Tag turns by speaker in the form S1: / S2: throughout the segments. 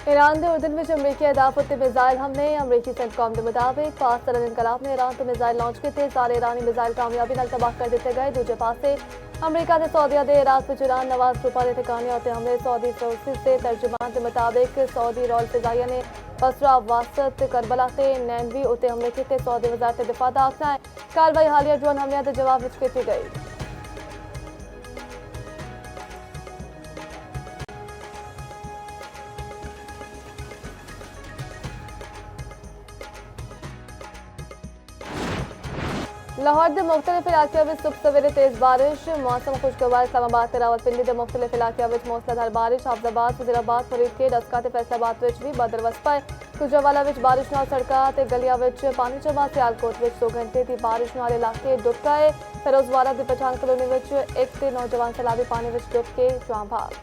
S1: Iran के उर्दन में अमरीकी अदाफत मिसाइल हमले अमरीकी सेंटकॉम के मुताबिक पास तरह इनकलाब ने ईरान तो मिसाइल लॉन्च किए सारे ईरानी मिसाइल कामयाबी नाल तबाह कर दिए गए। दूजे पासे अमरीका के सऊदिया के इराक में ईरान नवाज ग्रुपा के ठिकाने उत्ते हमले सऊदी फोर्सिस के तर्जुमान के मुताबिक सऊदी रॉयल फिजाइया ने बसरा वासत करबला से नैनवी उत्ते हमले किए। सऊदी वजारत दिफा का आखना है कार्रवाई हालिया ड्रोन हमलों के जवाब में की गई। लाहौर के मुख्तलिफ इलाकों में सुबह सवेरे तेज बारिश मौसम खुशगवार। इस्लामाबाद रावलपिंडी के मुख्तलिफ इलाकों में मूसलाधार बारिश। हाफजाबाद वजीराबाद फरीदकोट डस्का फैसलाबाद भी बदरवस पर गुजरावाला बारिश नाल सड़कों गलियां पानी जमा। सियालकोट 2 घंटे की बारिश नाल इलाके डुब गए। फिरोजवाड़ा की पठान कलोनी में एक नौजवान सैलाबी पानी में डुब के जाम भाग।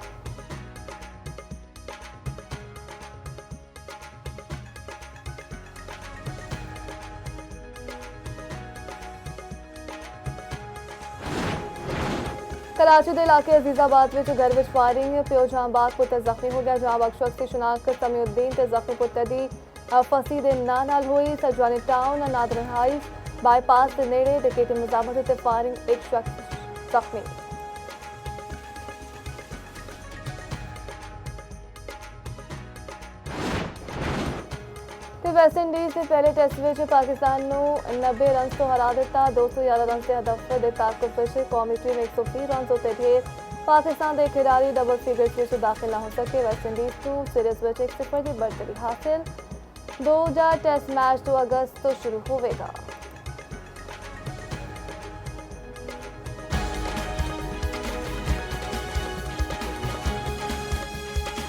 S1: कराची के इलाके अजीजाबाद में घर में फायरिंग प्यो जहां बाग पुत्र जख्मी हो गया। जहां बग शख्स की शिनाख्त समीउद्दीन ते जख्मी पुत्र दी फसी दे नाल हुई। सजवानी टाउन नादर हाइस बाईपास के नेड़े डकैती मजामत से फायरिंग एक शख्स जख्मी। वेस्ट इंडीज़ के पहले टेस्ट में पाकिस्तान को 90 रन तो हरा दिता। 211 रन से हदफ दे ताकुब कौमी टीम 130 रन उत्ते थे। पाकिस्तान के खिडारी डबल फिगर्स में दाखिल न हो सके। वेस्ट इंडीज़ को सीरीज़ में 1-0 की बढ़तरी हासिल। 2000 टेस्ट मैच 2 अगस्त तो शुरू होगा।